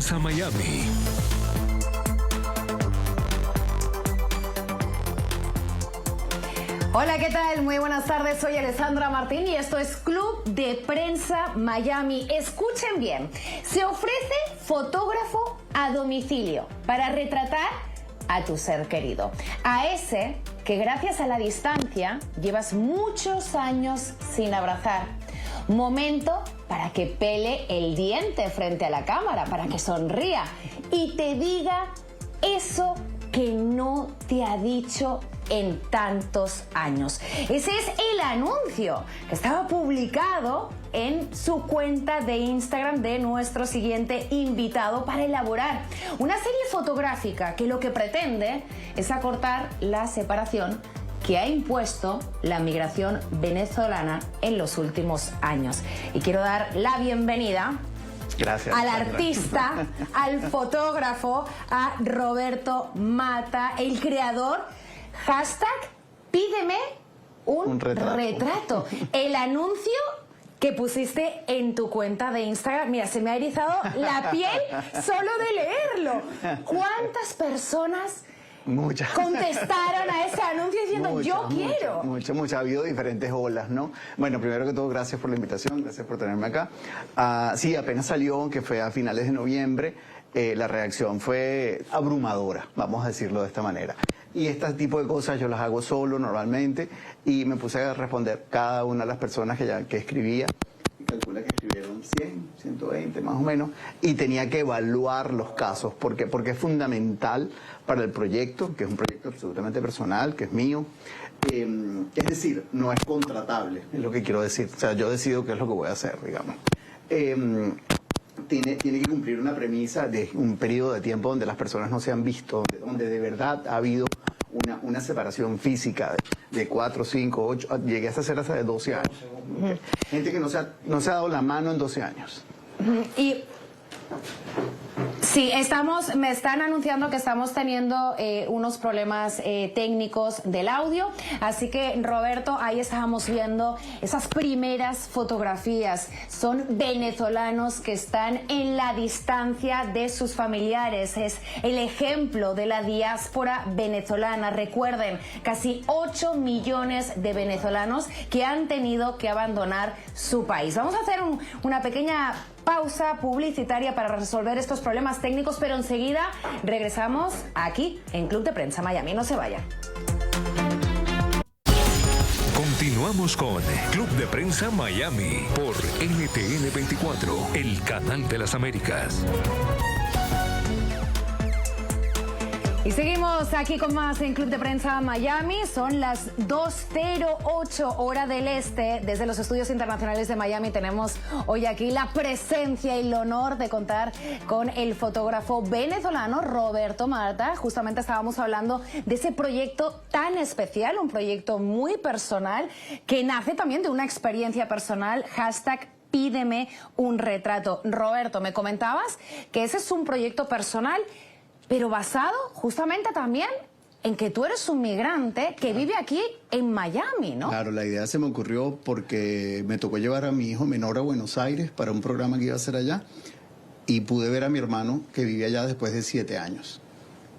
Prensa Miami. Hola, ¿qué tal? Muy buenas tardes, soy Alessandra Martín y esto es Club de Prensa Miami. Escuchen bien, se ofrece fotógrafo a domicilio para retratar a tu ser querido, a ese que gracias a la distancia llevas muchos años sin abrazar. Momento para que pele el diente frente a la cámara, para que sonría y te diga eso que no te ha dicho en tantos años. Ese es el anuncio que estaba publicado en su cuenta de Instagram de nuestro siguiente invitado para elaborar una serie fotográfica que lo que pretende es acortar la separación que ha impuesto la migración venezolana en los últimos años. Y quiero dar la bienvenida al artista, al fotógrafo, a Roberto Mata, el creador, hashtag pídeme un retrato. El anuncio que pusiste en tu cuenta de Instagram, mira, se me ha erizado la piel solo de leerlo. ¿Cuántas personas contestaron a ese anuncio diciendo yo quiero? Muchas, ha habido diferentes olas, ¿no? Bueno, primero que todo, gracias por la invitación, gracias por tenerme acá. Sí, apenas salió, que fue a finales de noviembre, la reacción fue abrumadora, vamos a decirlo de esta manera. Y este tipo de cosas yo las hago solo normalmente y me puse a responder cada una de las personas que escribía. Calcula que escribieron 100, 120 más o menos, y tenía que evaluar los casos, porque es fundamental para el proyecto, que es un proyecto absolutamente personal, que es mío. Es decir, no es contratable, es lo que quiero decir. O sea, yo decido qué es lo que voy a hacer, digamos. Tiene que cumplir una premisa de un periodo de tiempo donde las personas no se han visto, donde de verdad ha habido una separación física de 4, 5, 8, llegué a hacer hasta de 12 años. Gente que no se ha dado la mano en 12 años. Y sí, me están anunciando que estamos teniendo unos problemas técnicos del audio, así que Roberto, ahí estábamos viendo esas primeras fotografías. Son venezolanos que están en la distancia de sus familiares, es el ejemplo de la diáspora venezolana. Recuerden, casi 8 millones de venezolanos que han tenido que abandonar su país. Vamos a hacer una pequeña pausa publicitaria para resolver estos problemas técnicos, pero enseguida regresamos aquí en Club de Prensa Miami. No se vayan. Continuamos con Club de Prensa Miami por NTN 24, el canal de las Américas. Y seguimos aquí con más en Club de Prensa Miami. Son las 2:08 hora del este. Desde los estudios internacionales de Miami tenemos hoy aquí la presencia y el honor de contar con el fotógrafo venezolano Roberto Mata. Justamente estábamos hablando de ese proyecto tan especial, un proyecto muy personal que nace también de una experiencia personal, hashtag pídeme un retrato. Roberto, me comentabas que ese es un proyecto personal, pero basado justamente también en que tú eres un migrante que vive aquí en Miami, ¿no? Claro, la idea se me ocurrió porque me tocó llevar a mi hijo menor a Buenos Aires para un programa que iba a hacer allá y pude ver a mi hermano que vive allá después de 7 años.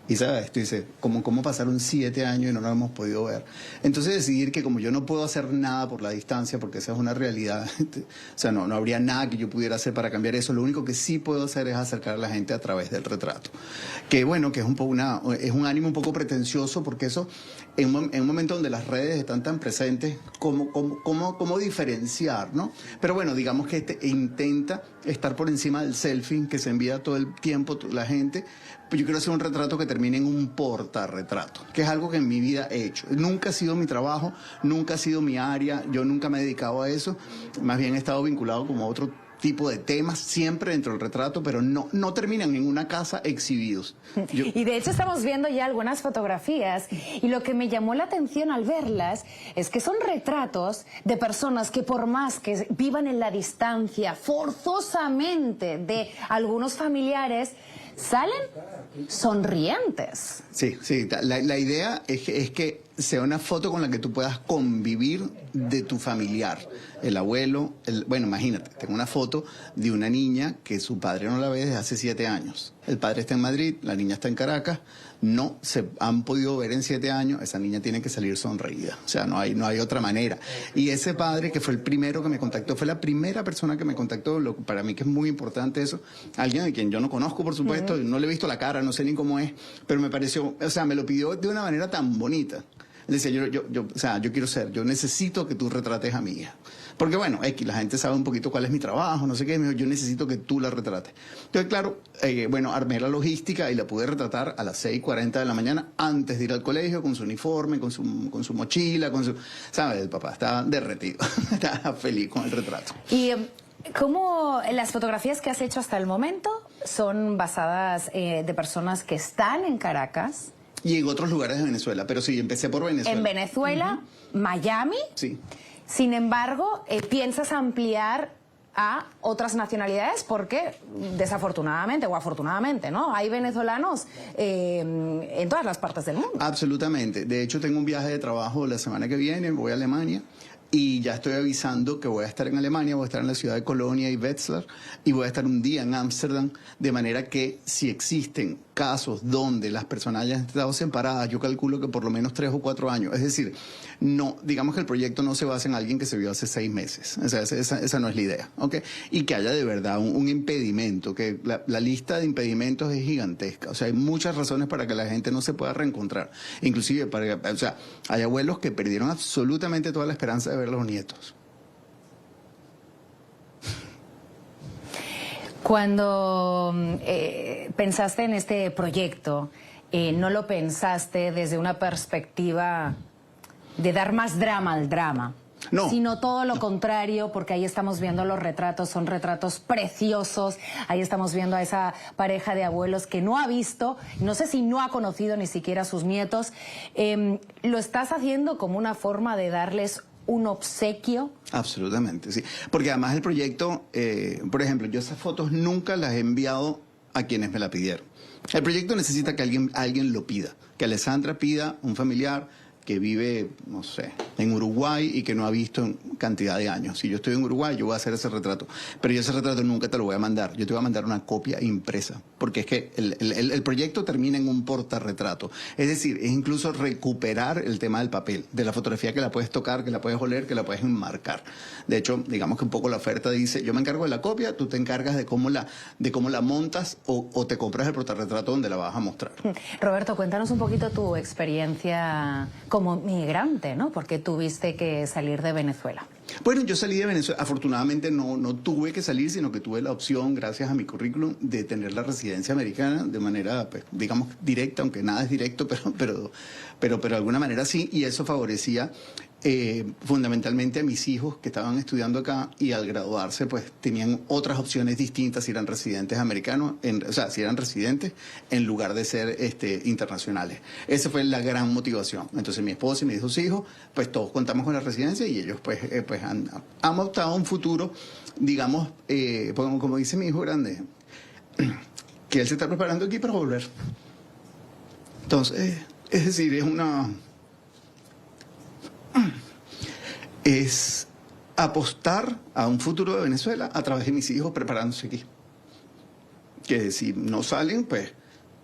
Y sabes, tú dices, ¿cómo pasaron 7 años y no nos hemos podido ver? Entonces decidir que como yo no puedo hacer nada por la distancia, porque esa es una realidad, o sea, no habría nada que yo pudiera hacer para cambiar eso, lo único que sí puedo hacer es acercar a la gente a través del retrato. Que bueno, que es es un ánimo un poco pretencioso, porque eso, en un momento donde las redes están tan presentes, ¿cómo diferenciar, no? Pero bueno, digamos que intenta estar por encima del selfie que se envía todo el tiempo la gente. Yo quiero hacer un retrato que termine en un portarretrato, que es algo que en mi vida he hecho. Nunca ha sido mi trabajo, nunca ha sido mi área, yo nunca me he dedicado a eso, más bien he estado vinculado como a otro tipo de temas, siempre dentro del retrato, pero no terminan en una casa exhibidos. Y de hecho estamos viendo ya algunas fotografías y lo que me llamó la atención al verlas es que son retratos de personas que por más que vivan en la distancia forzosamente de algunos familiares, salen sonrientes. Sí, la idea es que sea una foto con la que tú puedas convivir de tu familiar. El abuelo, bueno, imagínate, tengo una foto de una niña que su padre no la ve desde hace 7 años. El padre está en Madrid, la niña está en Caracas, no se han podido ver en 7 años, esa niña tiene que salir sonreída. O sea, no hay otra manera. Y ese padre, que fue el primero que me contactó, fue la primera persona que me contactó, para mí que es muy importante eso, alguien de quien yo no conozco, por supuesto, no le he visto la cara, no sé ni cómo es, pero me pareció, o sea, me lo pidió de una manera tan bonita. Le decía, yo necesito que tú retrates a mi hija. Porque bueno, la gente sabe un poquito cuál es mi trabajo, no sé qué, me dijo, yo necesito que tú la retrates. Entonces, claro, armé la logística y la pude retratar a las 6:40 de la mañana antes de ir al colegio, con su uniforme, con su mochila, ¿sabes? El papá estaba derretido, estaba feliz con el retrato. Y ¿cómo las fotografías que has hecho hasta el momento son basadas de personas que están en Caracas? Y en otros lugares de Venezuela, pero sí, empecé por Venezuela. En Venezuela, Miami. Sí. Sin embargo, ¿piensas ampliar a otras nacionalidades? Porque desafortunadamente o afortunadamente, ¿no? Hay venezolanos en todas las partes del mundo. Absolutamente. De hecho, tengo un viaje de trabajo la semana que viene, voy a Alemania. Y ya estoy avisando que voy a estar en Alemania, voy a estar en la ciudad de Colonia y Wetzlar, y voy a estar un día en Ámsterdam, de manera que si existen casos donde las personas hayan estado separadas, yo calculo que por lo menos 3 o 4 años. Es decir, no, digamos que el proyecto no se basa en alguien que se vio hace 6 meses. O sea, esa no es la idea, ¿ok? Y que haya de verdad un impedimento, que la lista de impedimentos es gigantesca. O sea, hay muchas razones para que la gente no se pueda reencontrar. Inclusive, hay abuelos que perdieron absolutamente toda la esperanza de ver a los nietos. Cuando pensaste en este proyecto, ¿no lo pensaste desde una perspectiva de dar más drama al drama? No. Sino todo lo contrario, porque ahí estamos viendo los retratos, son retratos preciosos, ahí estamos viendo a esa pareja de abuelos que no ha visto, no sé si no ha conocido ni siquiera a sus nietos. ¿Lo estás haciendo como una forma de darles un obsequio? Absolutamente, sí. Porque además el proyecto, por ejemplo, yo esas fotos nunca las he enviado a quienes me la pidieron. El proyecto necesita que alguien lo pida, que Alessandra pida, un familiar que vive, no sé, en Uruguay y que no ha visto en cantidad de años. Si yo estoy en Uruguay, yo voy a hacer ese retrato. Pero yo ese retrato nunca te lo voy a mandar. Yo te voy a mandar una copia impresa. Porque es que el proyecto termina en un portarretrato. Es decir, es incluso recuperar el tema del papel, de la fotografía que la puedes tocar, que la puedes oler, que la puedes enmarcar. De hecho, digamos que un poco la oferta dice, yo me encargo de la copia, tú te encargas de cómo la montas o te compras el portarretrato donde la vas a mostrar. Roberto, cuéntanos un poquito tu experiencia como migrante, ¿no? Porque tuviste que salir de Venezuela. Bueno, yo salí de Venezuela. Afortunadamente no tuve que salir, sino que tuve la opción, gracias a mi currículum, de tener la residencia americana de manera, pues, digamos, directa, aunque nada es directo, pero de alguna manera sí, y eso favorecía fundamentalmente a mis hijos que estaban estudiando acá y al graduarse pues tenían otras opciones distintas si eran residentes americanos, o sea, si eran residentes en lugar de ser internacionales. Esa fue la gran motivación. Entonces mi esposa y mis 2 hijos, pues todos contamos con la residencia y ellos pues han optado un futuro, digamos, como dice mi hijo grande, que él se está preparando aquí para volver. Entonces, es decir, es apostar a un futuro de Venezuela a través de mis hijos preparándose aquí. Que si no salen, pues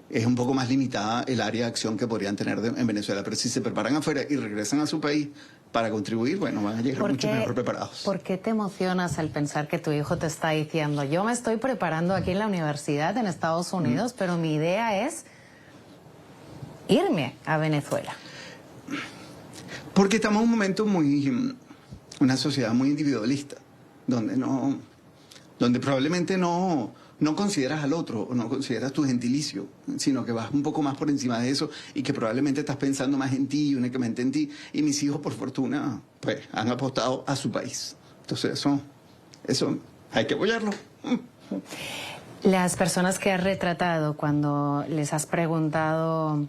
es un poco más limitada el área de acción que podrían tener en Venezuela. Pero si se preparan afuera y regresan a su país para contribuir, bueno, van a llegar mucho mejor preparados. ¿Por qué te emocionas al pensar que tu hijo te está diciendo, yo me estoy preparando aquí en la universidad en Estados Unidos, pero mi idea es irme a Venezuela? Porque estamos en un momento una sociedad muy individualista, donde probablemente no consideras al otro, o no consideras tu gentilicio, sino que vas un poco más por encima de eso y que probablemente estás pensando más en ti y únicamente en ti. Y mis hijos, por fortuna, pues han apostado a su país. Entonces eso hay que apoyarlo. Las personas que has retratado, cuando les has preguntado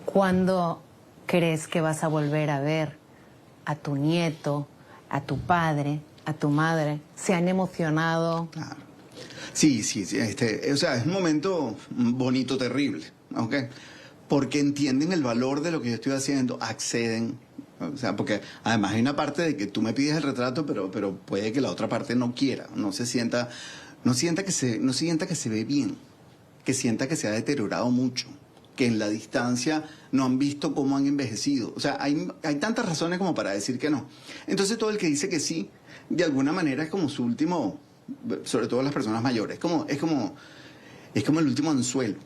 ¿cuándo crees que vas a volver a ver a tu nieto, a tu padre, a tu madre? ¿Se han emocionado? Claro. Sí. O sea, es un momento bonito, terrible, ¿ok? porque entienden el valor de lo que yo estoy haciendo, acceden. O sea, porque además hay una parte de que tú me pides el retrato, pero puede que la otra parte no quiera, no sienta que se ve bien, que sienta que se ha deteriorado mucho, que en la distancia no han visto cómo han envejecido. O sea, hay tantas razones como para decir que no. Entonces todo el que dice que sí, de alguna manera es como su último, sobre todo las personas mayores, es como el último anzuelo,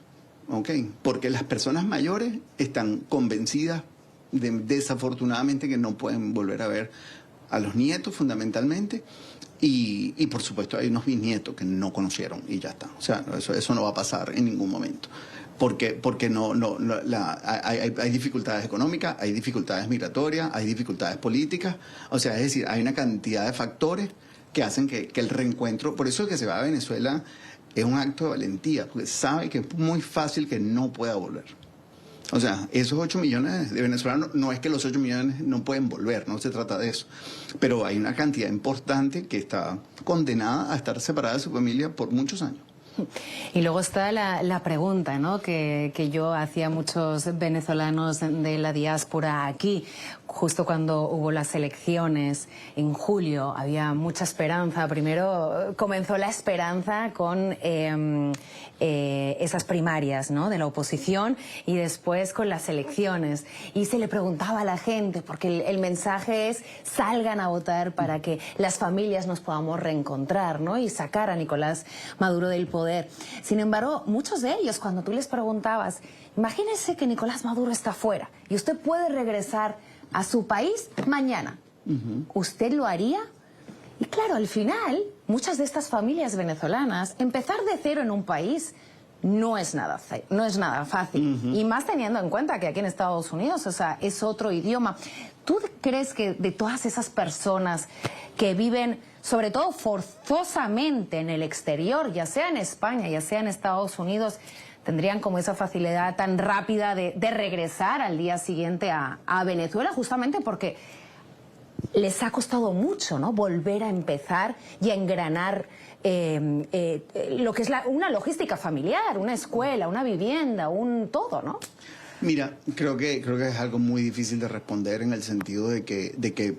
¿ok? Porque las personas mayores están convencidas desafortunadamente que no pueden volver a ver a los nietos fundamentalmente, y por supuesto hay unos bisnietos que no conocieron y ya está. O sea, eso no va a pasar en ningún momento. Porque hay dificultades económicas, hay dificultades migratorias, hay dificultades políticas. O sea, es decir, hay una cantidad de factores que hacen que el reencuentro, por eso el que se va a Venezuela es un acto de valentía, porque sabe que es muy fácil que no pueda volver. O sea, esos 8 millones de venezolanos, no es que los 8 millones no pueden volver, no se trata de eso. Pero hay una cantidad importante que está condenada a estar separada de su familia por muchos años. Y luego está la pregunta, ¿no?, que yo hacía a muchos venezolanos de la diáspora aquí. Justo cuando hubo las elecciones en julio había mucha esperanza. Primero comenzó la esperanza con esas primarias, ¿no?, de la oposición, y después con las elecciones. Y se le preguntaba a la gente, porque el mensaje es: salgan a votar para que las familias nos podamos reencontrar, ¿no?, y sacar a Nicolás Maduro del poder. Sin embargo, muchos de ellos, cuando tú les preguntabas, imagínese que Nicolás Maduro está fuera y usted puede regresar a su país mañana, ¿usted lo haría? Y claro, al final, muchas de estas familias venezolanas, empezar de cero en un país no es nada fácil. Y más teniendo en cuenta que aquí en Estados Unidos, o sea, es otro idioma. ¿Tú crees que de todas esas personas que viven, sobre todo forzosamente, en el exterior, ya sea en España, ya sea en Estados Unidos, tendrían como esa facilidad tan rápida de regresar al día siguiente a Venezuela, justamente porque les ha costado mucho, ¿no?, volver a empezar y a engranar lo que es una logística familiar, una escuela, una vivienda, un todo, ¿no? Mira, creo que es algo muy difícil de responder, en el sentido de que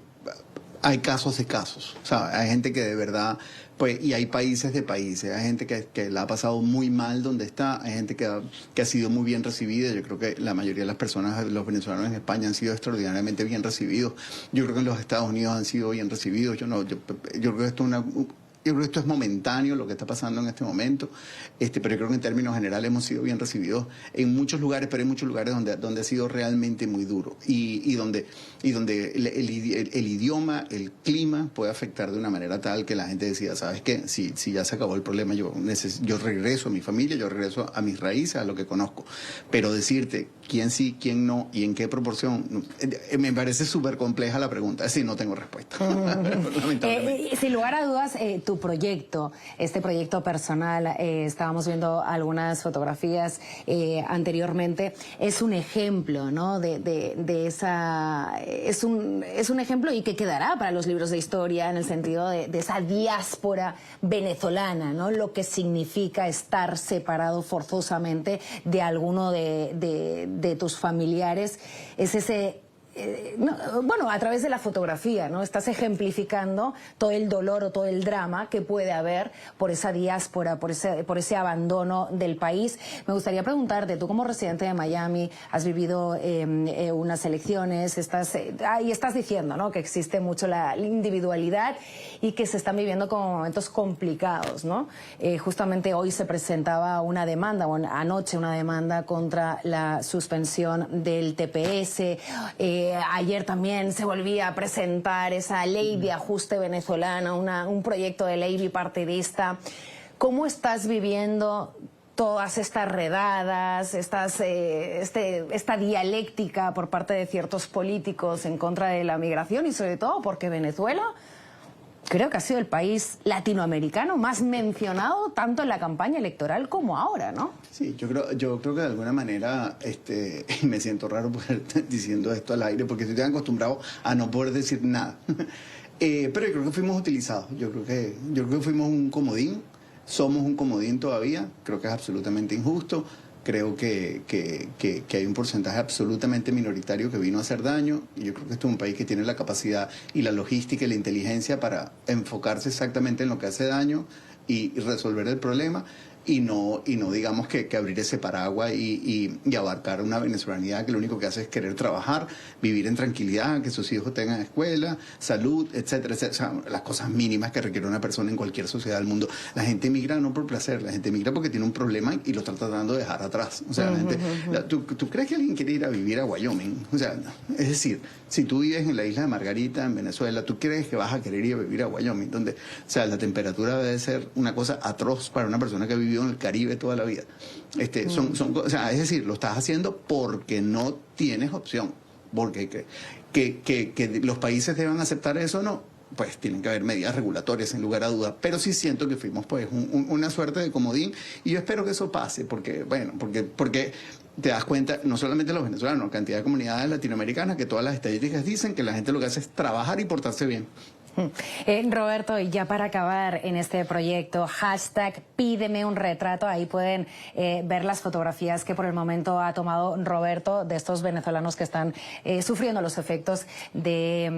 hay casos de casos. O sea, hay gente que de verdad, pues, y hay países de países. Hay gente que la ha pasado muy mal donde está, hay gente que ha sido muy bien recibida. Yo creo que la mayoría de las personas, los venezolanos en España, han sido extraordinariamente bien recibidos. Yo creo que en los Estados Unidos han sido bien recibidos. Yo creo que esto es momentáneo, lo que está pasando en este momento, pero yo creo que en términos generales hemos sido bien recibidos en muchos lugares, pero hay muchos lugares donde ha sido realmente muy duro, y donde el idioma, el clima puede afectar de una manera tal que la gente decida, ¿sabes qué? Si ya se acabó el problema, yo regreso a mi familia, yo regreso a mis raíces, a lo que conozco. Pero decirte quién sí, quién no y en qué proporción, me parece súper compleja la pregunta. Es decir, no tengo respuesta. Sin lugar a dudas, tu proyecto, este proyecto personal, estábamos viendo algunas fotografías anteriormente, es un ejemplo, ¿no?, de esa... Es un ejemplo, y que quedará para los libros de historia, en el sentido de esa diáspora venezolana, ¿no?, lo que significa estar separado forzosamente de alguno de tus familiares. Es ese... bueno, a través de la fotografía, ¿no?, estás ejemplificando todo el dolor o todo el drama que puede haber por esa diáspora, por ese abandono del país. Me gustaría preguntarte, tú como residente de Miami, has vivido unas elecciones, estás diciendo, ¿no?, que existe mucho la individualidad y que se están viviendo como momentos complicados, ¿no? Justamente hoy se presentaba una demanda, anoche una demanda contra la suspensión del TPS. Ayer también se volvía a presentar esa ley de ajuste venezolana, un proyecto de ley bipartidista. ¿Cómo estás viviendo todas estas redadas, esta dialéctica por parte de ciertos políticos en contra de la migración, y sobre todo porque Venezuela creo que ha sido el país latinoamericano más mencionado tanto en la campaña electoral como ahora, ¿no? Sí, yo creo que de alguna manera, y me siento raro diciendo esto al aire, porque estoy tan acostumbrado a no poder decir nada. Pero yo creo que fuimos utilizados. Yo creo que fuimos un comodín. Somos un comodín todavía. Creo que es absolutamente injusto. Creo que hay un porcentaje absolutamente minoritario que vino a hacer daño, y yo creo que este es un país que tiene la capacidad y la logística y la inteligencia para enfocarse exactamente en lo que hace daño y resolver el problema, y no digamos que abrir ese paraguas y abarcar una venezolanidad que lo único que hace es querer trabajar, vivir en tranquilidad, que sus hijos tengan escuela, salud, etcétera, etcétera. O sea, las cosas mínimas que requiere una persona en cualquier sociedad del mundo. La gente emigra no por placer, la gente emigra porque tiene un problema y lo está tratando de dejar atrás. O sea, la gente, ¿tú crees que alguien quiere ir a vivir a Wyoming? O sea, es decir, si tú vives en la isla de Margarita, en Venezuela, ¿tú crees que vas a querer ir a vivir a Wyoming? Donde, o sea, la temperatura debe ser una cosa atroz para una persona que ha vivido en el Caribe toda la vida. O sea, es decir, lo estás haciendo porque no tienes opción. Porque que los países deban aceptar eso o no, pues tienen que haber medidas regulatorias sin lugar a dudas. Pero sí siento que fuimos pues una suerte de comodín, y yo espero que eso pase, porque te das cuenta, no solamente los venezolanos, la cantidad de comunidades latinoamericanas, que todas las estadísticas dicen que la gente lo que hace es trabajar y portarse bien. Roberto, y ya para acabar en este proyecto, hashtag pídeme un retrato, ahí pueden ver las fotografías que por el momento ha tomado Roberto de estos venezolanos que están sufriendo los efectos de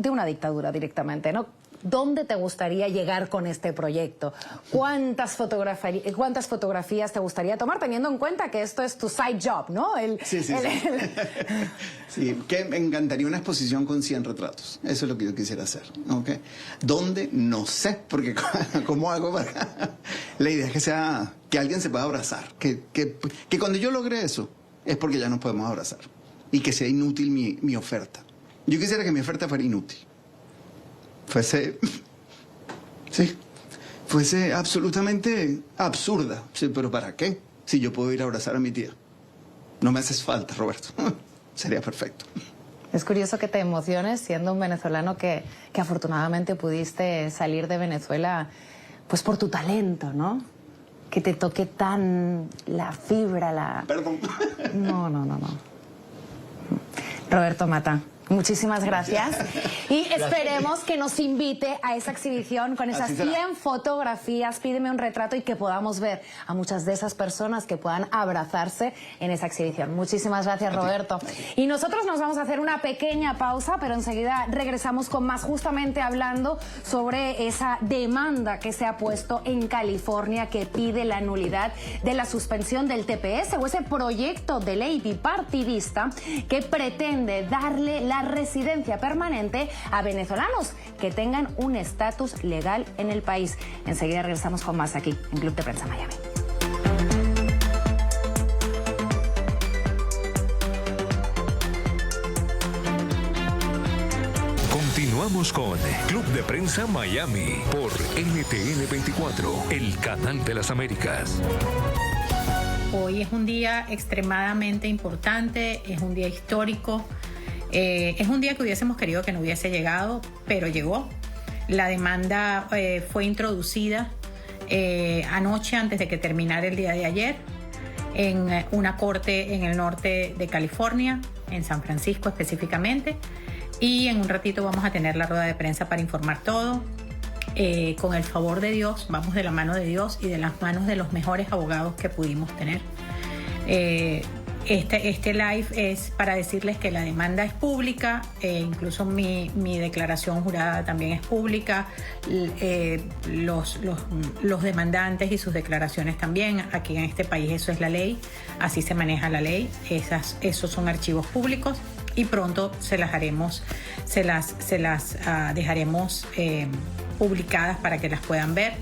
una dictadura directamente, ¿no? ¿Dónde te gustaría llegar con este proyecto? ¿Cuántas fotografías te gustaría tomar, teniendo en cuenta que esto es tu side job, ¿no? Sí, que me encantaría una exposición con 100 retratos. Eso es lo que yo quisiera hacer, ¿ok? ¿Dónde? No sé, porque ¿cómo hago para...? La idea es que alguien se pueda abrazar. Que cuando yo logre eso, es porque ya nos podemos abrazar. Y que sea inútil mi oferta. Yo quisiera que mi oferta fuera inútil. Fuese absolutamente absurda. Sí, pero ¿para qué? Si yo puedo ir a abrazar a mi tía. No me haces falta, Roberto. Sería perfecto. Es curioso que te emociones siendo un venezolano que afortunadamente pudiste salir de Venezuela pues por tu talento, ¿no? Que te toque tan la fibra, Perdón. No. Roberto Mata, muchísimas gracias. Y esperemos que nos invite a esa exhibición con esas 100 fotografías, pídeme un retrato, y que podamos ver a muchas de esas personas que puedan abrazarse en esa exhibición. Muchísimas gracias, Roberto. Y nosotros nos vamos a hacer una pequeña pausa, pero enseguida regresamos con más, justamente hablando sobre esa demanda que se ha puesto en California, que pide la nulidad de la suspensión del TPS, o ese proyecto de ley bipartidista que pretende darle la residencia permanente a venezolanos que tengan un estatus legal en el país. Enseguida regresamos con más aquí en Club de Prensa Miami. Continuamos con Club de Prensa Miami por NTN 24, el canal de las Américas. Hoy es un día extremadamente importante, es un día histórico. Es un día que hubiésemos querido que no hubiese llegado, pero llegó. La demanda fue introducida anoche, antes de que terminara el día de ayer, en una corte en el norte de California, en San Francisco específicamente. Y en un ratito vamos a tener la rueda de prensa para informar todo. Con el favor de Dios, vamos de la mano de Dios y de las manos de los mejores abogados que pudimos tener. Este live es para decirles que la demanda es pública, incluso mi declaración jurada también es pública, los demandantes y sus declaraciones también. Aquí en este país eso es la ley, así se maneja la ley, esos son archivos públicos, y pronto se las dejaremos publicadas para que las puedan ver.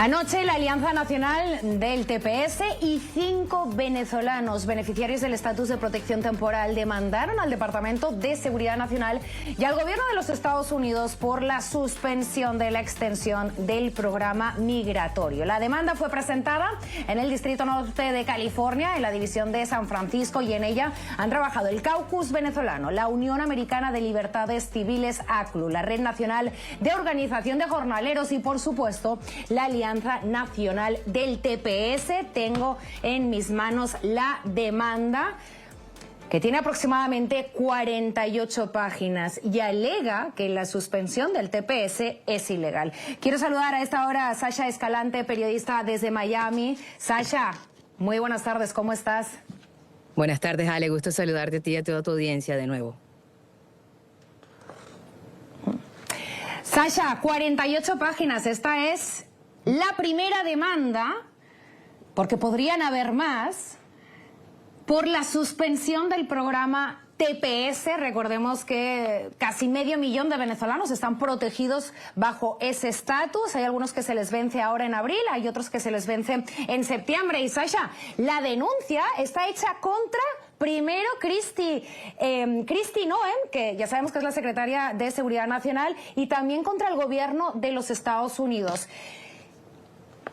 Anoche la Alianza Nacional del TPS y 5 venezolanos beneficiarios del estatus de protección temporal demandaron al Departamento de Seguridad Nacional y al gobierno de los Estados Unidos por la suspensión de la extensión del programa migratorio. La demanda fue presentada en el Distrito Norte de California, en la división de San Francisco, y en ella han trabajado el Caucus Venezolano, la Unión Americana de Libertades Civiles ACLU, la Red Nacional de Organización de Jornaleros y, por supuesto, la Alianza Nacional del TPS. Tengo en mis manos la demanda, que tiene aproximadamente 48 páginas y alega que la suspensión del TPS es ilegal. Quiero saludar a esta hora a Sasha Escalante, periodista desde Miami. Sasha, Muy buenas tardes, ¿cómo estás? Buenas tardes, Ale. Gusto saludarte a ti y a toda tu audiencia de nuevo. Sasha, 48 páginas. Esta es la primera demanda, porque podrían haber más, por la suspensión del programa TPS. Recordemos que casi medio millón de venezolanos están protegidos bajo ese estatus. Hay algunos que se les vence ahora en abril, hay otros que se les vence en septiembre. Y Sasha, la denuncia está hecha contra, primero, Kristi Noem, que ya sabemos que es la secretaria de Seguridad Nacional, y también contra el gobierno de los Estados Unidos.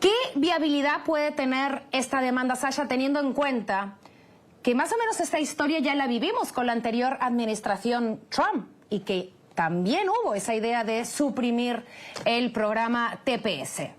¿Qué viabilidad puede tener esta demanda, Sasha, teniendo en cuenta que más o menos esta historia ya la vivimos con la anterior administración Trump y que también hubo esa idea de suprimir el programa TPS?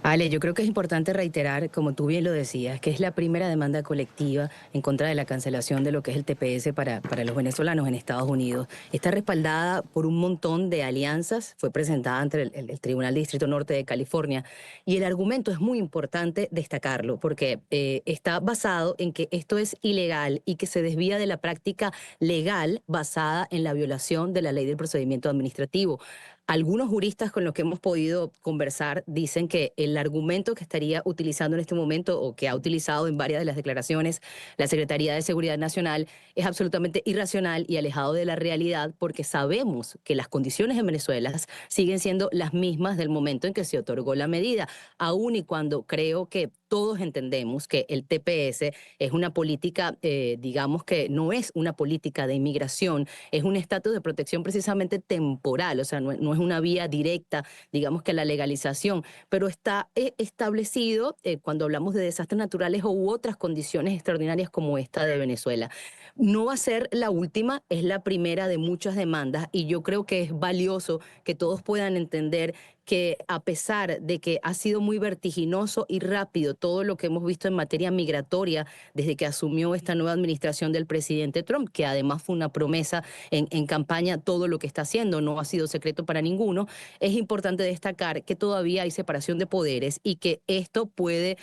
Ale, yo creo que es importante reiterar, como tú bien lo decías, que es la primera demanda colectiva en contra de la cancelación de lo que es el TPS para los venezolanos en Estados Unidos. Está respaldada por un montón de alianzas, fue presentada ante el Tribunal de Distrito Norte de California, y el argumento es muy importante destacarlo, porque está basado en que esto es ilegal y que se desvía de la práctica legal basada en la violación de la ley del procedimiento administrativo. Algunos juristas con los que hemos podido conversar dicen que el argumento que estaría utilizando en este momento o que ha utilizado en varias de las declaraciones la Secretaría de Seguridad Nacional es absolutamente irracional y alejado de la realidad, porque sabemos que las condiciones en Venezuela siguen siendo las mismas del momento en que se otorgó la medida, aun y cuando creo que todos entendemos que el TPS es una política, digamos que no es una política de inmigración, es un estatus de protección precisamente temporal, o sea, no es una vía directa, digamos que a la legalización, pero está establecido cuando hablamos de desastres naturales u otras condiciones extraordinarias como esta de Venezuela. No va a ser la última, es la primera de muchas demandas, y yo creo que es valioso que todos puedan entender que a pesar de que ha sido muy vertiginoso y rápido todo lo que hemos visto en materia migratoria desde que asumió esta nueva administración del presidente Trump, que además fue una promesa en campaña, todo lo que está haciendo no ha sido secreto para ninguno, es importante destacar que todavía hay separación de poderes y que esto puede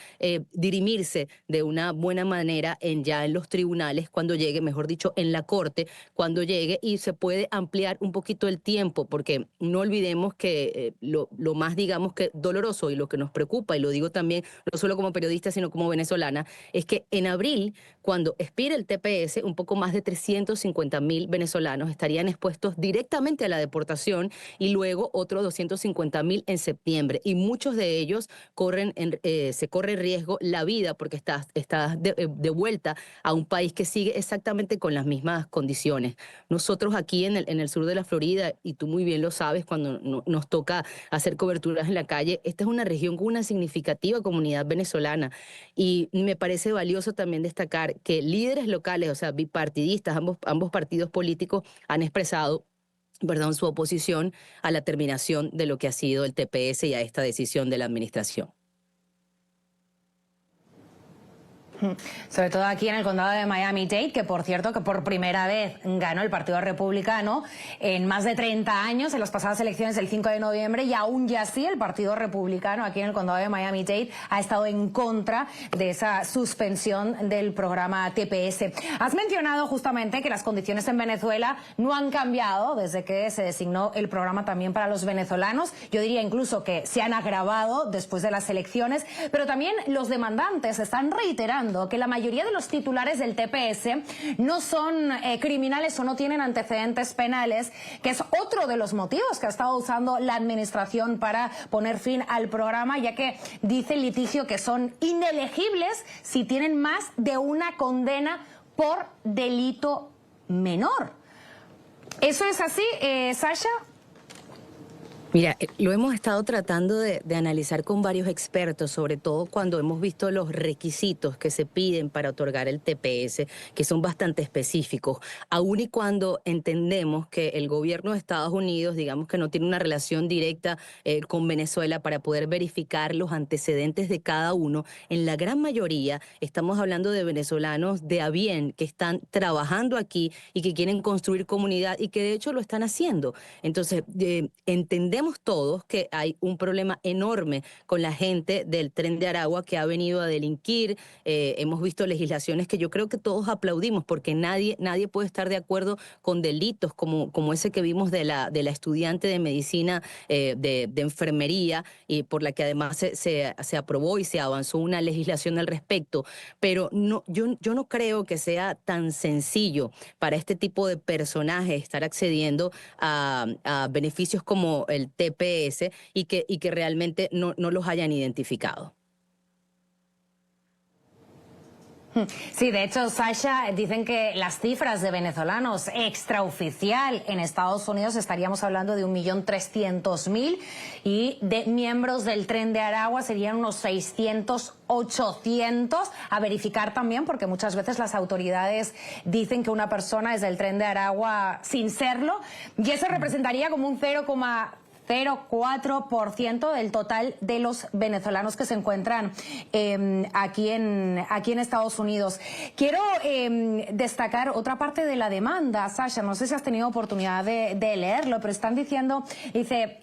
dirimirse de una buena manera ya en los tribunales cuando llegue, mejor dicho, en la corte, cuando llegue, y se puede ampliar un poquito el tiempo, porque no olvidemos que lo más, digamos, que doloroso y lo que nos preocupa, y lo digo también no solo como periodista sino como venezolana, es que en abril, cuando expire el TPS, un poco más de 350.000 venezolanos estarían expuestos directamente a la deportación, y luego otros 250.000 en septiembre, y muchos de ellos se corre riesgo la vida porque estás de vuelta a un país que sigue exactamente con las mismas condiciones. Nosotros aquí en el sur de la Florida, y tú muy bien lo sabes cuando nos toca hacer coberturas en la calle, esta es una región con una significativa comunidad venezolana, y me parece valioso también destacar que líderes locales, o sea, bipartidistas, ambos partidos políticos han expresado su oposición a la terminación de lo que ha sido el TPS y a esta decisión de la administración. Sobre todo aquí en el condado de Miami-Dade, que por cierto, que por primera vez ganó el Partido Republicano en más de 30 años, en las pasadas elecciones del 5 de noviembre, y aún ya así el Partido Republicano aquí en el condado de Miami-Dade ha estado en contra de esa suspensión del programa TPS. Has mencionado justamente que las condiciones en Venezuela no han cambiado desde que se designó el programa también para los venezolanos. Yo diría incluso que se han agravado después de las elecciones, pero también los demandantes están reiterando que la mayoría de los titulares del TPS no son criminales o no tienen antecedentes penales, que es otro de los motivos que ha estado usando la administración para poner fin al programa, ya que dice el litigio que son inelegibles si tienen más de una condena por delito menor. ¿Eso es así, Sasha? Mira, lo hemos estado tratando de analizar con varios expertos, sobre todo cuando hemos visto los requisitos que se piden para otorgar el TPS, que son bastante específicos, aun y cuando entendemos que el gobierno de Estados Unidos, digamos que no tiene una relación directa con Venezuela para poder verificar los antecedentes de cada uno. En la gran mayoría estamos hablando de venezolanos de a bien que están trabajando aquí y que quieren construir comunidad y que de hecho lo están haciendo. Entonces, entendemos sabíamos todos que hay un problema enorme con la gente del Tren de Aragua que ha venido a delinquir. Hemos visto legislaciones que yo creo que todos aplaudimos, porque nadie puede estar de acuerdo con delitos como ese que vimos de la estudiante de medicina, de enfermería, y por la que además se aprobó y se avanzó una legislación al respecto. Pero no, yo no creo que sea tan sencillo para este tipo de personajes estar accediendo a beneficios como el TPS y que realmente no los hayan identificado. Sí, de hecho, Sasha, dicen que las cifras de venezolanos extraoficial en Estados Unidos, estaríamos hablando de 1.300.000, y de miembros del Tren de Aragua serían unos 600, 800, a verificar también, porque muchas veces las autoridades dicen que una persona es del Tren de Aragua sin serlo, y eso representaría como un 0,04% del total de los venezolanos que se encuentran aquí en Estados Unidos. Quiero destacar otra parte de la demanda, Sasha, no sé si has tenido oportunidad de leerlo, pero están diciendo, dice,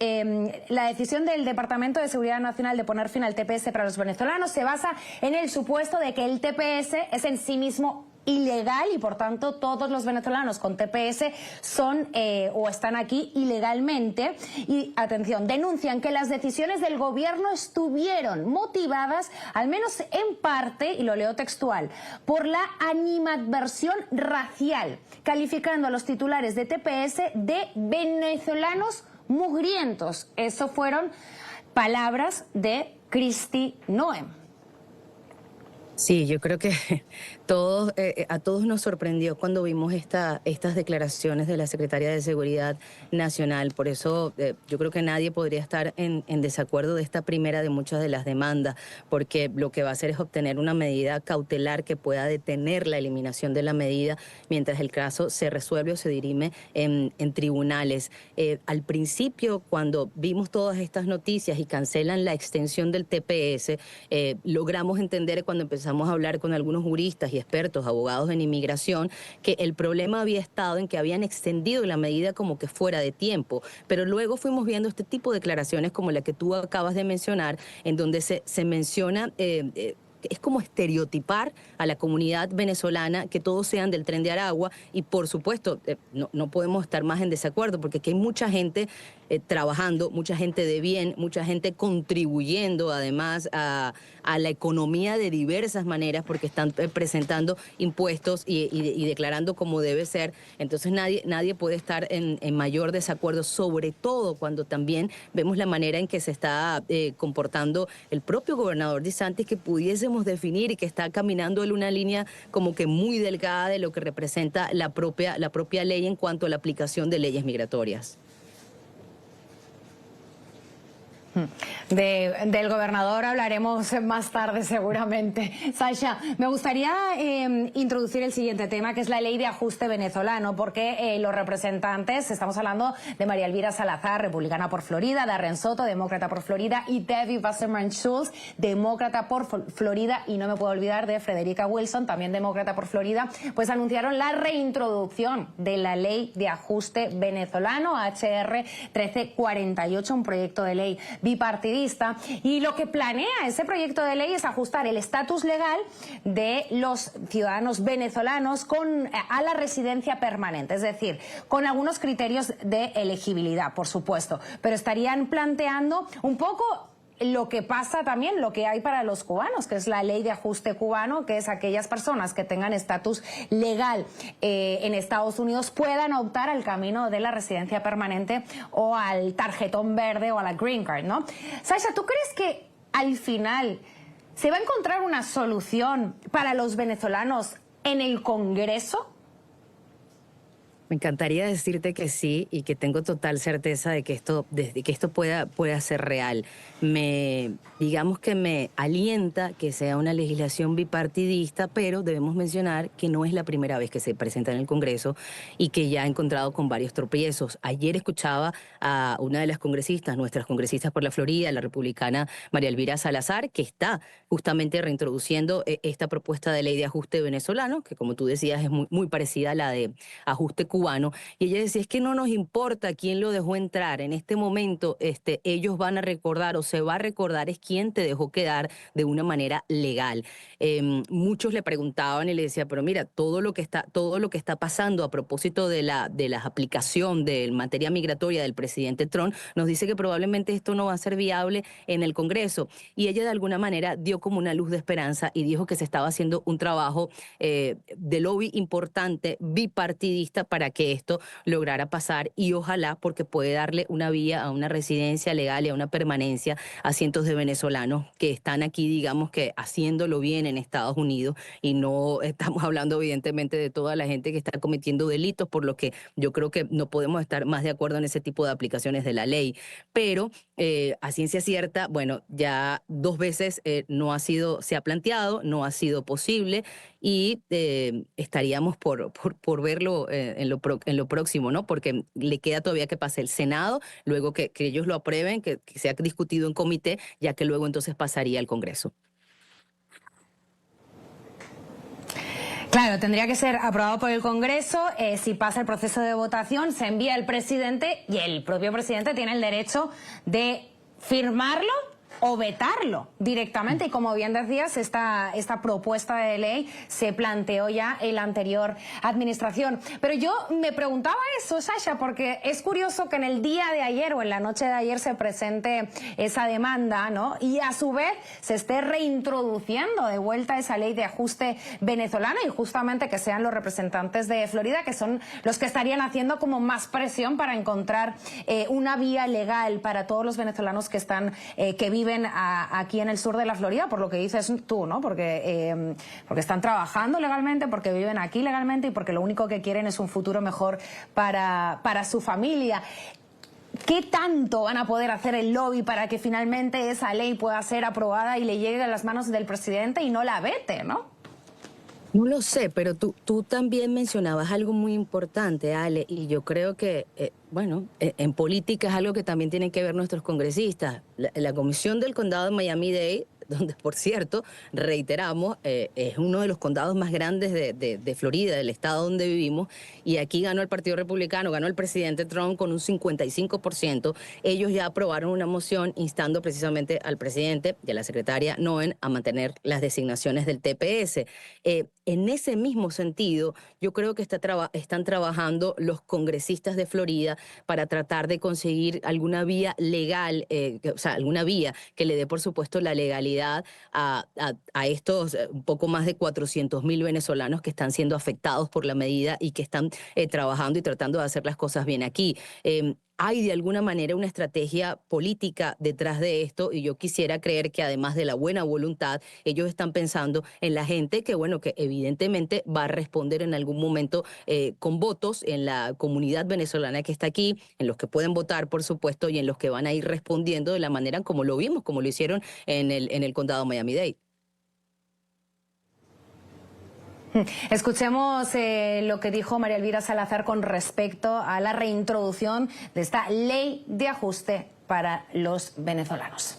la decisión del Departamento de Seguridad Nacional de poner fin al TPS para los venezolanos se basa en el supuesto de que el TPS es en sí mismo ilegal y por tanto todos los venezolanos con TPS son o están aquí ilegalmente. Y atención, denuncian que las decisiones del gobierno estuvieron motivadas, al menos en parte, y lo leo textual, por la animadversión racial, calificando a los titulares de TPS de venezolanos mugrientos. Eso fueron palabras de Kristi Noem. Sí, yo creo que a todos nos sorprendió cuando vimos estas declaraciones de la Secretaría de Seguridad Nacional. Por eso yo creo que nadie podría estar en desacuerdo de esta primera de muchas de las demandas, porque lo que va a hacer es obtener una medida cautelar que pueda detener la eliminación de la medida mientras el caso se resuelve o se dirime en tribunales. Al principio, cuando vimos todas estas noticias y cancelan la extensión del TPS, logramos entender cuando empezamos a hablar con algunos juristas y expertos, abogados en inmigración, que el problema había estado en que habían extendido la medida como que fuera de tiempo, pero luego fuimos viendo este tipo de declaraciones como la que tú acabas de mencionar, en donde se menciona... es como estereotipar a la comunidad venezolana, que todos sean del Tren de Aragua, y por supuesto no podemos estar más en desacuerdo, porque aquí hay mucha gente trabajando, mucha gente de bien, mucha gente contribuyendo además a la economía de diversas maneras, porque están presentando impuestos y declarando como debe ser. Entonces nadie puede estar en mayor desacuerdo, sobre todo cuando también vemos la manera en que se está comportando el propio gobernador DeSantis, que pudiésemos definir y que está caminando en una línea como que muy delgada de lo que representa la propia ley en cuanto a la aplicación de leyes migratorias. Del gobernador hablaremos más tarde seguramente. Sasha, me gustaría introducir el siguiente tema, que es la ley de ajuste venezolano, porque los representantes, estamos hablando de María Elvira Salazar, republicana por Florida, Darren Soto, demócrata por Florida, y Debbie Wasserman Schultz, demócrata por Florida, y no me puedo olvidar de Frederica Wilson, también demócrata por Florida, pues anunciaron la reintroducción de la ley de ajuste venezolano, HR 1348, un proyecto de ley bipartidista, y lo que planea ese proyecto de ley es ajustar el estatus legal de los ciudadanos venezolanos a la residencia permanente, es decir, con algunos criterios de elegibilidad, por supuesto, pero estarían planteando un poco lo que pasa también, lo que hay para los cubanos, que es la ley de ajuste cubano, que es aquellas personas que tengan estatus legal en Estados Unidos puedan optar al camino de la residencia permanente o al tarjetón verde o a la green card, ¿no? Sasha, ¿tú crees que al final se va a encontrar una solución para los venezolanos en el Congreso? Me encantaría decirte que sí, y que tengo total certeza de que esto pueda ser real. Digamos que me alienta que sea una legislación bipartidista, pero debemos mencionar que no es la primera vez que se presenta en el Congreso y que ya ha encontrado con varios tropiezos. Ayer escuchaba a una de las congresistas, nuestras congresistas por la Florida, la republicana María Elvira Salazar, que está justamente reintroduciendo esta propuesta de ley de ajuste venezolano, que como tú decías es muy parecida a la de ajuste cubano, cubano, y ella decía, es que no nos importa quién lo dejó entrar, en este momento ellos van a recordar o se va a recordar es quién te dejó quedar de una manera legal. Muchos le preguntaban y le decía, pero mira, todo lo que está pasando a propósito de la aplicación de materia migratoria del presidente Trump nos dice que probablemente esto no va a ser viable en el Congreso. Y ella de alguna manera dio como una luz de esperanza y dijo que se estaba haciendo un trabajo de lobby importante, bipartidista, para que esto lograra pasar, y ojalá, porque puede darle una vía a una residencia legal y a una permanencia a cientos de venezolanos que están aquí, digamos que haciéndolo bien en Estados Unidos, y no estamos hablando evidentemente de toda la gente que está cometiendo delitos, por lo que yo creo que no podemos estar más de acuerdo en ese tipo de aplicaciones de la ley. Pero a ciencia cierta, bueno, ya 2 veces se ha planteado, no ha sido posible, y estaríamos por verlo en lo próximo, ¿no? Porque le queda todavía que pase el Senado, luego que ellos lo aprueben, que sea discutido en comité, ya que luego entonces pasaría al Congreso. Claro, tendría que ser aprobado por el Congreso. Si pasa el proceso de votación, se envía al presidente y el propio presidente tiene el derecho de firmarlo o vetarlo directamente. Y como bien decías, esta propuesta de ley se planteó ya en la anterior administración. Pero yo me preguntaba eso, Sasha, porque es curioso que en el día de ayer o en la noche de ayer se presente esa demanda, ¿no? Y a su vez se esté reintroduciendo de vuelta esa ley de ajuste venezolano, y justamente que sean los representantes de Florida, que son los que estarían haciendo como más presión para encontrar una vía legal para todos los venezolanos que viven aquí en el sur de la Florida, por lo que dices tú, ¿no? Porque están trabajando legalmente, porque viven aquí legalmente y porque lo único que quieren es un futuro mejor para su familia. ¿Qué tanto van a poder hacer el lobby para que finalmente esa ley pueda ser aprobada y le llegue a las manos del presidente y no la vete, ¿no? No lo sé, pero tú también mencionabas algo muy importante, Ale, y yo creo que, en política es algo que también tienen que ver nuestros congresistas. La Comisión del Condado de Miami-Dade, donde, por cierto, reiteramos, es uno de los condados más grandes de Florida, del estado donde vivimos, y aquí ganó el Partido Republicano, ganó el presidente Trump con un 55%. Ellos ya aprobaron una moción instando precisamente al presidente y a la secretaria Noen a mantener las designaciones del TPS. En ese mismo sentido, yo creo que están trabajando los congresistas de Florida para tratar de conseguir alguna vía legal, alguna vía que le dé, por supuesto, la legalidad a estos un poco más de 400,000 venezolanos que están siendo afectados por la medida y que están trabajando y tratando de hacer las cosas bien aquí. Hay de alguna manera una estrategia política detrás de esto, y yo quisiera creer que además de la buena voluntad, ellos están pensando en la gente que evidentemente va a responder en algún momento con votos en la comunidad venezolana que está aquí, en los que pueden votar, por supuesto, y en los que van a ir respondiendo de la manera como lo vimos, como lo hicieron en el condado Miami-Dade. Escuchemos lo que dijo María Elvira Salazar con respecto a la reintroducción de esta ley de ajuste para los venezolanos.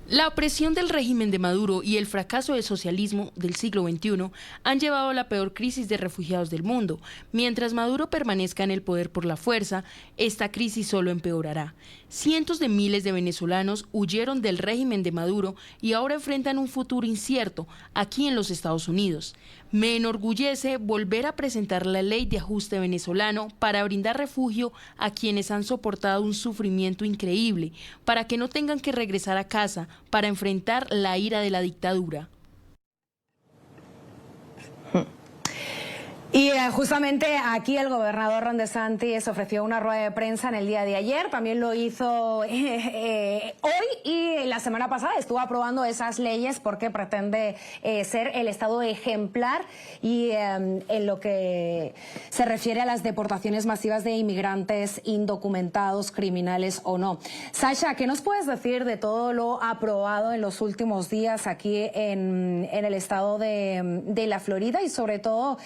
La opresión del régimen de Maduro y el fracaso del socialismo del siglo XXI han llevado a la peor crisis de refugiados del mundo. Mientras Maduro permanezca en el poder por la fuerza, esta crisis solo empeorará. Cientos de miles de venezolanos huyeron del régimen de Maduro y ahora enfrentan un futuro incierto aquí en los Estados Unidos. Me enorgullece volver a presentar la ley de ajuste venezolano para brindar refugio a quienes han soportado un sufrimiento increíble, para que no tengan que regresar a casa para enfrentar la ira de la dictadura. Y justamente aquí el gobernador Ron DeSantis ofreció una rueda de prensa en el día de ayer, también lo hizo hoy, y la semana pasada estuvo aprobando esas leyes porque pretende ser el estado ejemplar y en lo que se refiere a las deportaciones masivas de inmigrantes indocumentados, criminales o no. Sasha, ¿qué nos puedes decir de todo lo aprobado en los últimos días aquí en el estado de la Florida, y sobre todo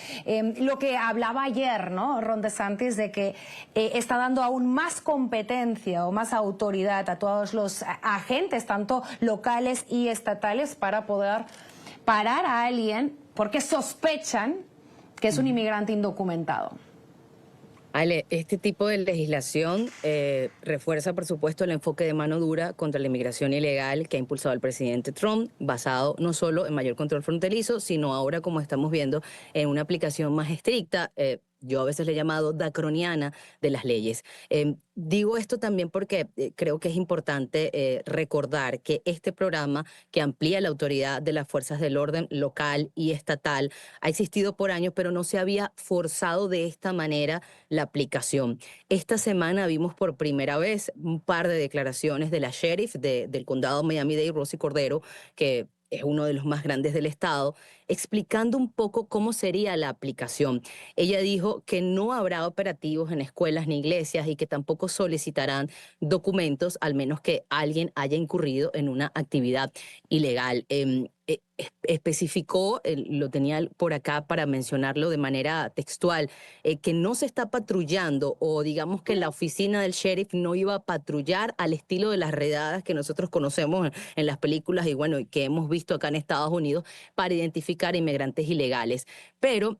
lo que hablaba ayer, ¿no?, Ron DeSantis, de que está dando aún más competencia o más autoridad a todos los agentes, tanto locales y estatales, para poder parar a alguien porque sospechan que es un inmigrante indocumentado? Ale, este tipo de legislación refuerza, por supuesto, el enfoque de mano dura contra la inmigración ilegal que ha impulsado el presidente Trump, basado no solo en mayor control fronterizo, sino ahora, como estamos viendo, en una aplicación más estricta. Yo a veces le he llamado dacroniana de las leyes. Digo esto también porque creo que es importante recordar que este programa que amplía la autoridad de las fuerzas del orden local y estatal ha existido por años, pero no se había forzado de esta manera la aplicación. Esta semana vimos por primera vez un par de declaraciones de la sheriff del condado Miami-Dade, Rosy Cordero, que es uno de los más grandes del estado, explicando un poco cómo sería la aplicación. Ella dijo que no habrá operativos en escuelas ni iglesias y que tampoco solicitarán documentos, al menos que alguien haya incurrido en una actividad ilegal. Especificó, lo tenía por acá para mencionarlo de manera textual, que no se está patrullando, o digamos que la oficina del sheriff no iba a patrullar al estilo de las redadas que nosotros conocemos en las películas y bueno, que hemos visto acá en Estados Unidos para identificar inmigrantes ilegales. Pero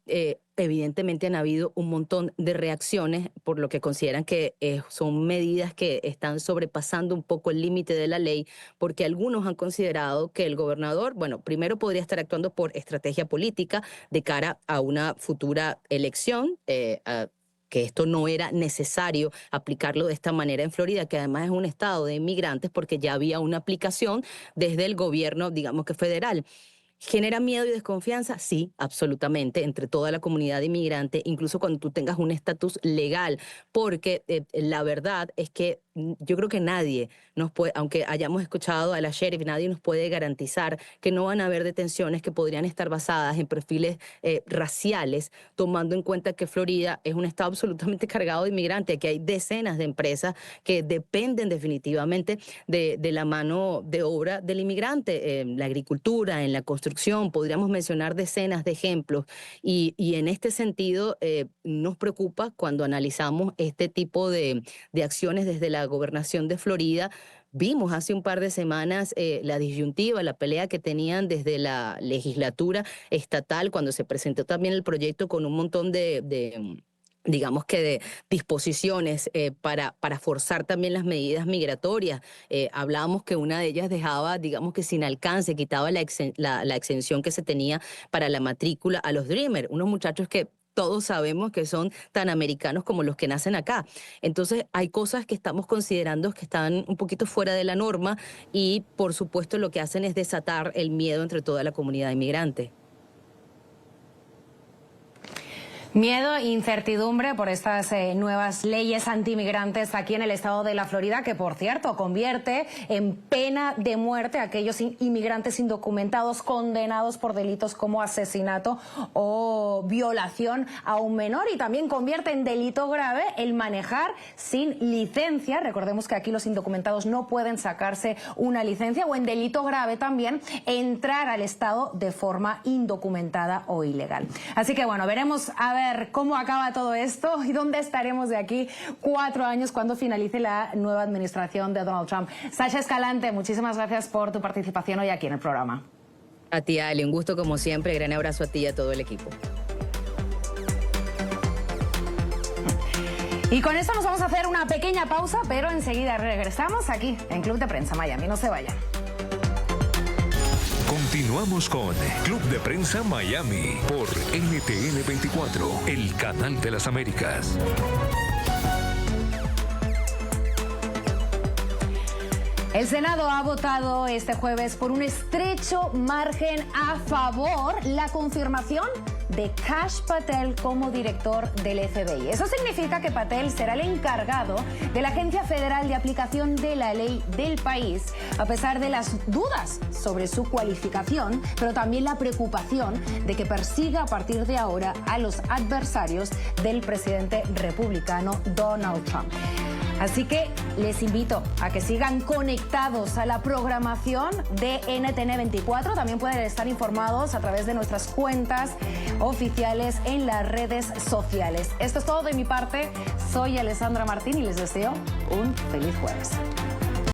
evidentemente han habido un montón de reacciones por lo que consideran que son medidas que están sobrepasando un poco el límite de la ley, porque algunos han considerado que el gobernador, bueno, primero podría estar actuando por estrategia política de cara a una futura elección, que esto no era necesario aplicarlo de esta manera en Florida, que además es un estado de inmigrantes, porque ya había una aplicación desde el gobierno, digamos que federal. ¿Genera miedo y desconfianza? Sí, absolutamente, entre toda la comunidad inmigrante, incluso cuando tú tengas un estatus legal, porque la verdad es que yo creo que nadie nos puede, aunque hayamos escuchado a la sheriff, nadie nos puede garantizar que no van a haber detenciones que podrían estar basadas en perfiles raciales, tomando en cuenta que Florida es un estado absolutamente cargado de inmigrantes, que hay decenas de empresas que dependen definitivamente de la mano de obra del inmigrante, en la agricultura, en la construcción, podríamos mencionar decenas de ejemplos. Y en este sentido nos preocupa cuando analizamos este tipo de acciones desde la gobernación de Florida. Vimos hace un par de semanas la disyuntiva, la pelea que tenían desde la legislatura estatal cuando se presentó también el proyecto con un montón digamos que de disposiciones para forzar también las medidas migratorias. Hablábamos que una de ellas dejaba, digamos que sin alcance, quitaba la exención que se tenía para la matrícula a los Dreamers, unos muchachos que todos sabemos que son tan americanos como los que nacen acá. Entonces, hay cosas que estamos considerando que están un poquito fuera de la norma y, por supuesto, lo que hacen es desatar el miedo entre toda la comunidad inmigrante. Miedo e incertidumbre por estas nuevas leyes antimigrantes aquí en el estado de la Florida, que por cierto convierte en pena de muerte a aquellos inmigrantes indocumentados condenados por delitos como asesinato o violación a un menor, y también convierte en delito grave el manejar sin licencia. Recordemos que aquí los indocumentados no pueden sacarse una licencia, o en delito grave también entrar al estado de forma indocumentada o ilegal. Así que bueno, veremos a ver cómo acaba todo esto y dónde estaremos de aquí 4 años cuando finalice la nueva administración de Donald Trump. Sasha Escalante, muchísimas gracias por tu participación hoy aquí en el programa. A ti, Ale, un gusto como siempre. Gran abrazo a ti y a todo el equipo. Y con esto nos vamos a hacer una pequeña pausa, pero enseguida regresamos aquí en Club de Prensa Miami. No se vayan. Continuamos con Club de Prensa Miami por NTN 24, el canal de las Américas. El Senado ha votado este jueves por un estrecho margen a favor la confirmación de Kash Patel como director del FBI. Eso significa que Patel será el encargado de la Agencia Federal de Aplicación de la Ley del país, a pesar de las dudas sobre su cualificación, pero también la preocupación de que persiga a partir de ahora a los adversarios del presidente republicano Donald Trump. Así que les invito a que sigan conectados a la programación de NTN 24. También pueden estar informados a través de nuestras cuentas oficiales en las redes sociales. Esto es todo de mi parte. Soy Alessandra Martín y les deseo un feliz jueves.